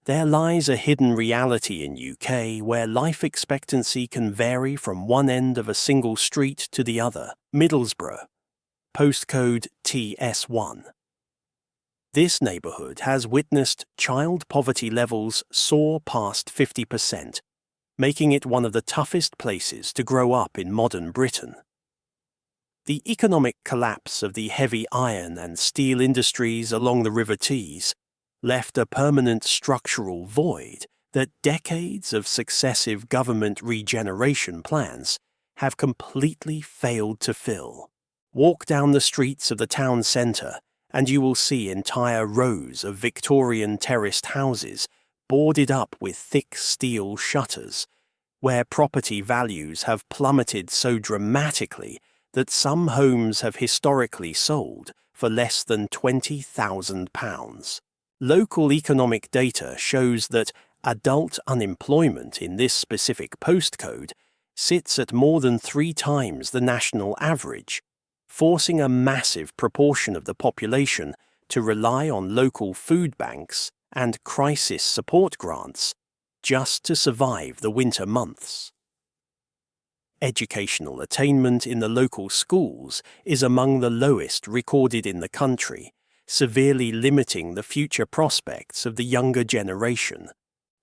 There lies a hidden reality in UK where life expectancy can vary from one end of a single street to the other. Middlesbrough, postcode TS1. This neighbourhood has witnessed child poverty levels soar past 50%, making it one of the toughest places to grow up in modern Britain. The economic collapse of the heavy iron and steel industries along the River Tees left a permanent structural void that decades of successive government regeneration plans have completely failed to fill. Walk down the streets of the town centre and you will see entire rows of Victorian terraced houses boarded up with thick steel shutters, where property values have plummeted so dramatically that some homes have historically sold for less than £20,000. Local economic data shows that adult unemployment in this specific postcode sits at more than 3 times the national average, forcing a massive proportion of the population to rely on local food banks and crisis support grants just to survive the winter months. Educational attainment in the local schools is among the lowest recorded in the country, severely limiting the future prospects of the younger generation.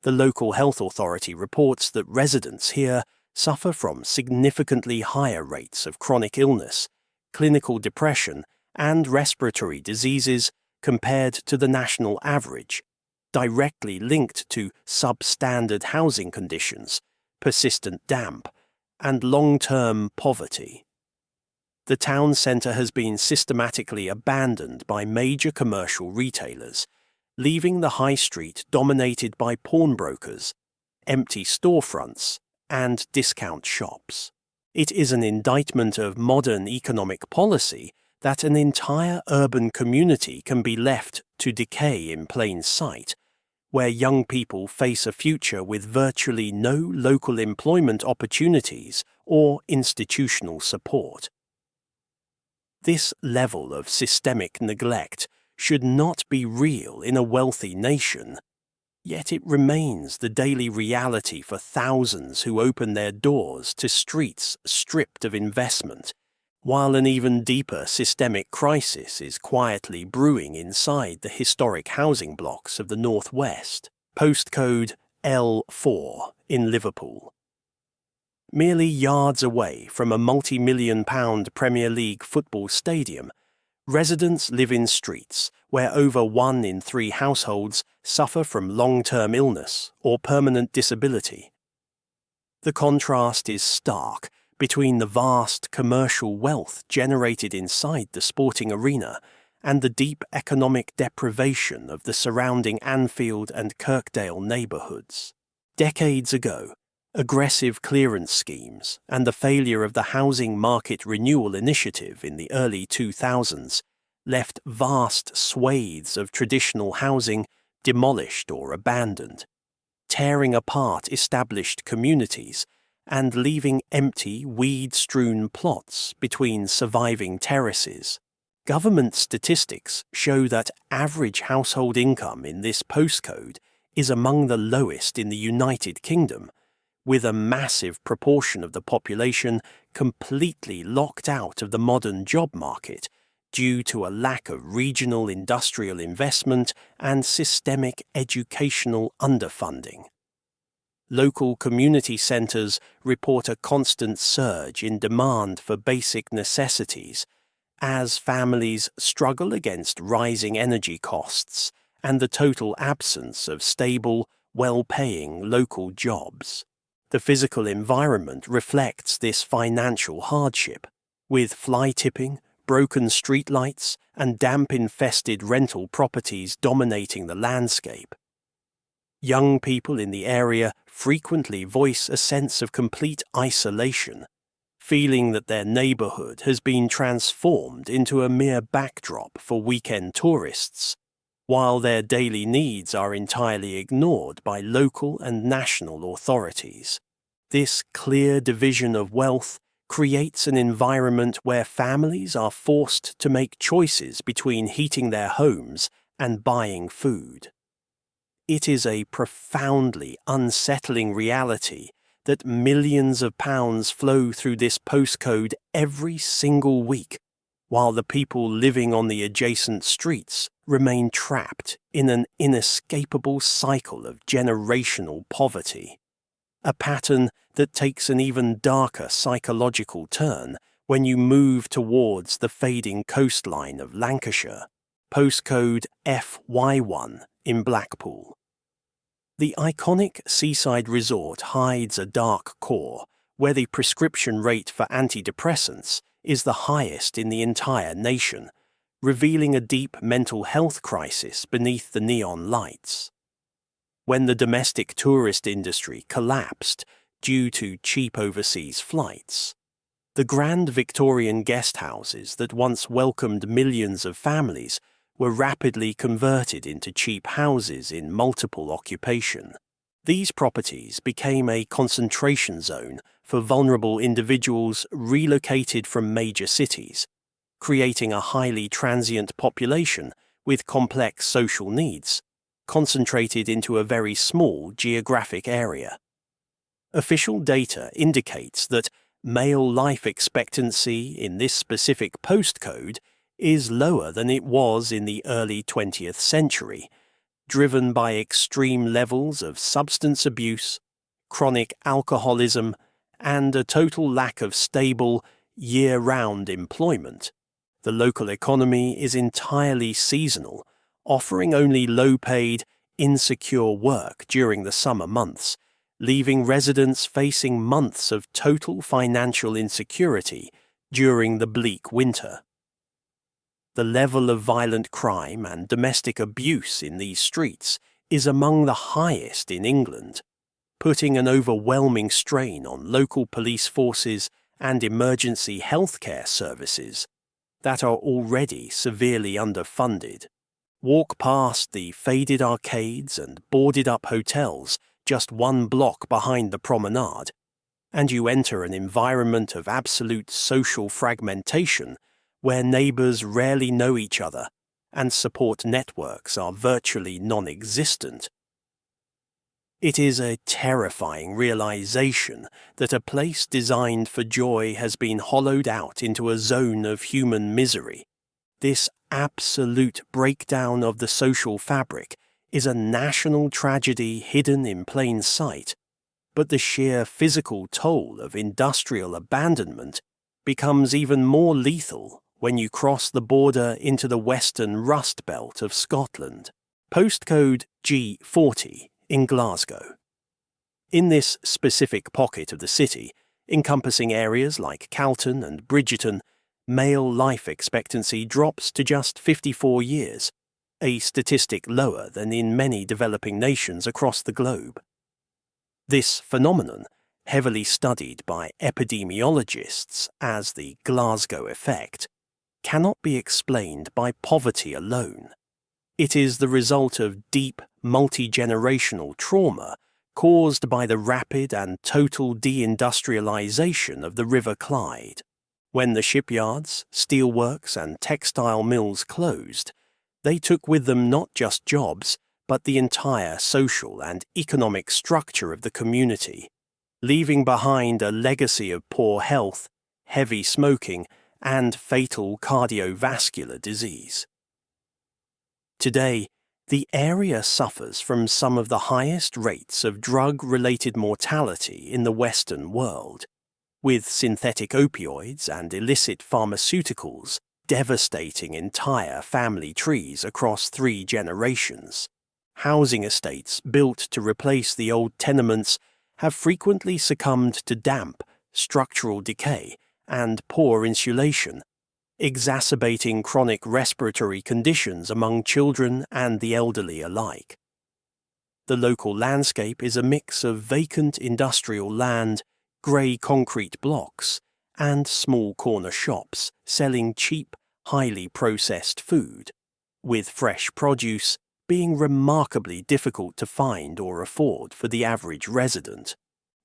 The local health authority reports that residents here suffer from significantly higher rates of chronic illness, clinical depression, and respiratory diseases compared to the national average, directly linked to substandard housing conditions, persistent damp, and long-term poverty. The town centre has been systematically abandoned by major commercial retailers, leaving the high street dominated by pawnbrokers, empty storefronts, and discount shops. It is an indictment of modern economic policy that an entire urban community can be left to decay in plain sight, where young people face a future with virtually no local employment opportunities or institutional support. This level of systemic neglect should not be real in a wealthy nation, yet it remains the daily reality for thousands who open their doors to streets stripped of investment, while an even deeper systemic crisis is quietly brewing inside the historic housing blocks of the Northwest, postcode L4 in Liverpool. Merely yards away from a multi-million-pound Premier League football stadium, residents live in streets where over 1 in 3 households suffer from long-term illness or permanent disability. The contrast is stark between the vast commercial wealth generated inside the sporting arena and the deep economic deprivation of the surrounding Anfield and Kirkdale neighbourhoods. Decades ago, aggressive clearance schemes and the failure of the Housing Market Renewal Initiative in the early 2000s left vast swathes of traditional housing demolished or abandoned, tearing apart established communities and leaving empty, weed-strewn plots between surviving terraces. Government statistics show that average household income in this postcode is among the lowest in the United Kingdom, with a massive proportion of the population completely locked out of the modern job market due to a lack of regional industrial investment and systemic educational underfunding. Local community centres report a constant surge in demand for basic necessities as families struggle against rising energy costs and the total absence of stable, well-paying local jobs. The physical environment reflects this financial hardship, with fly tipping, broken streetlights, and damp-infested rental properties dominating the landscape. Young people in the area frequently voice a sense of complete isolation, feeling that their neighbourhood has been transformed into a mere backdrop for weekend tourists, while their daily needs are entirely ignored by local and national authorities. This clear division of wealth creates an environment where families are forced to make choices between heating their homes and buying food. It is a profoundly unsettling reality that millions of pounds flow through this postcode every single week, while the people living on the adjacent streets remain trapped in an inescapable cycle of generational poverty. A pattern that takes an even darker psychological turn when you move towards the fading coastline of Lancashire, postcode FY1 in Blackpool. The iconic seaside resort hides a dark core where the prescription rate for antidepressants is the highest in the entire nation, revealing a deep mental health crisis beneath the neon lights. When the domestic tourist industry collapsed due to cheap overseas flights, the grand Victorian guest houses that once welcomed millions of families were rapidly converted into cheap houses in multiple occupation. These properties became a concentration zone for vulnerable individuals relocated from major cities, creating a highly transient population with complex social needs, concentrated into a very small geographic area. Official data indicates that male life expectancy in this specific postcode is lower than it was in the early 20th century, driven by extreme levels of substance abuse, chronic alcoholism, and a total lack of stable, year-round employment. The local economy is entirely seasonal, offering only low-paid, insecure work during the summer months, leaving residents facing months of total financial insecurity during the bleak winter. The level of violent crime and domestic abuse in these streets is among the highest in England, putting an overwhelming strain on local police forces and emergency healthcare services that are already severely underfunded. Walk past the faded arcades and boarded-up hotels just 1 block behind the promenade, and you enter an environment of absolute social fragmentation where neighbours rarely know each other and support networks are virtually non-existent. It is a terrifying realization that a place designed for joy has been hollowed out into a zone of human misery. This absolute breakdown of the social fabric is a national tragedy hidden in plain sight, but the sheer physical toll of industrial abandonment becomes even more lethal when you cross the border into the western Rust Belt of Scotland, postcode G40 in Glasgow. In this specific pocket of the city, encompassing areas like Calton and Bridgeton, male life expectancy drops to just 54 years, a statistic lower than in many developing nations across the globe. This phenomenon, heavily studied by epidemiologists as the Glasgow effect, cannot be explained by poverty alone. It is the result of deep, multi-generational trauma caused by the rapid and total deindustrialization of the River Clyde. When the shipyards, steelworks, and textile mills closed, they took with them not just jobs, but the entire social and economic structure of the community, leaving behind a legacy of poor health, heavy smoking, and fatal cardiovascular disease. Today, the area suffers from some of the highest rates of drug-related mortality in the Western world, with synthetic opioids and illicit pharmaceuticals devastating entire family trees across 3 generations. Housing estates built to replace the old tenements have frequently succumbed to damp, structural decay, and poor insulation, exacerbating chronic respiratory conditions among children and the elderly alike. The local landscape is a mix of vacant industrial land, grey concrete blocks, and small corner shops selling cheap, highly processed food, with fresh produce being remarkably difficult to find or afford for the average resident.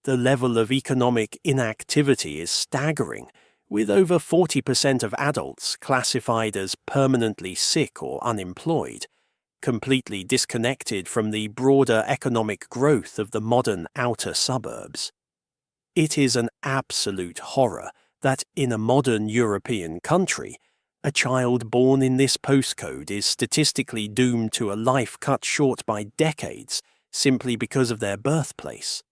The level of economic inactivity is staggering, with over 40% of adults classified as permanently sick or unemployed, completely disconnected from the broader economic growth of the modern outer suburbs. It is an absolute horror that in a modern European country, a child born in this postcode is statistically doomed to a life cut short by decades simply because of their birthplace.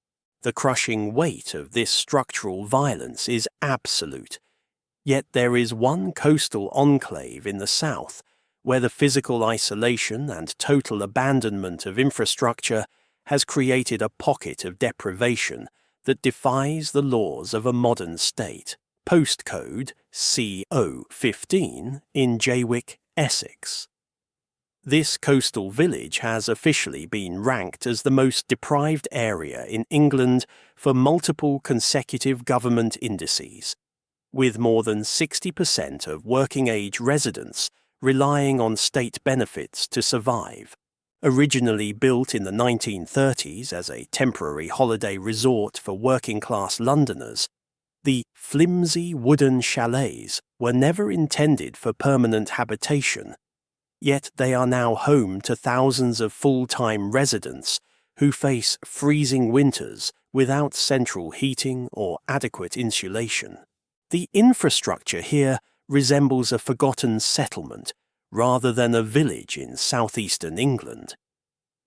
The crushing weight of this structural violence is absolute. Yet there is one coastal enclave in the south where the physical isolation and total abandonment of infrastructure has created a pocket of deprivation that defies the laws of a modern state. Postcode CO15 in Jaywick, Essex. This coastal village has officially been ranked as the most deprived area in England for multiple consecutive government indices, with more than 60% of working-age residents relying on state benefits to survive. Originally built in the 1930s as a temporary holiday resort for working-class Londoners, the flimsy wooden chalets were never intended for permanent habitation, yet they are now home to thousands of full-time residents who face freezing winters without central heating or adequate insulation. The infrastructure here resembles a forgotten settlement rather than a village in southeastern England.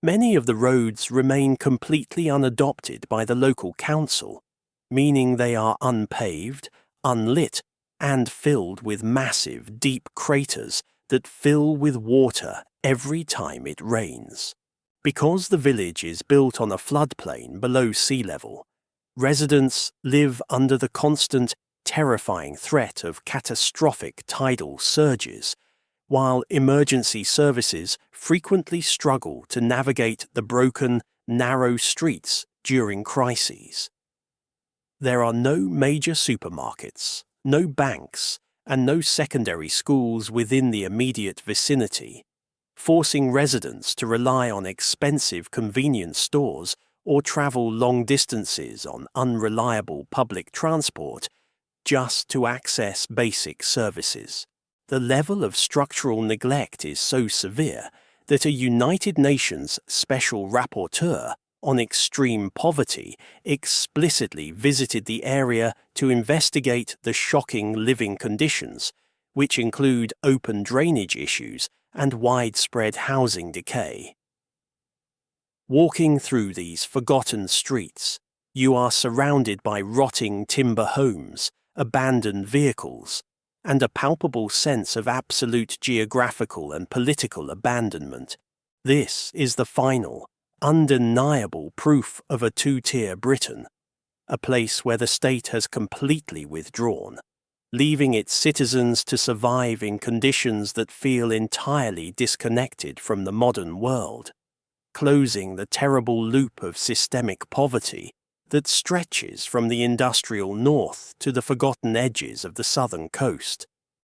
Many of the roads remain completely unadopted by the local council, meaning they are unpaved, unlit, and filled with massive, deep craters that fill with water every time it rains. Because the village is built on a floodplain below sea level, residents live under the constant, terrifying threat of catastrophic tidal surges, while emergency services frequently struggle to navigate the broken, narrow streets during crises. There are no major supermarkets, no banks, and no secondary schools within the immediate vicinity, forcing residents to rely on expensive convenience stores or travel long distances on unreliable public transport just to access basic services. The level of structural neglect is so severe that a United Nations Special Rapporteur on extreme poverty explicitly visited the area to investigate the shocking living conditions, which include open drainage issues and widespread housing decay. Walking through these forgotten streets, you are surrounded by rotting timber homes, abandoned vehicles, and a palpable sense of absolute geographical and political abandonment. This is the final, undeniable proof of a two-tier Britain, a place where the state has completely withdrawn, leaving its citizens to survive in conditions that feel entirely disconnected from the modern world, closing the terrible loop of systemic poverty that stretches from the industrial north to the forgotten edges of the southern coast.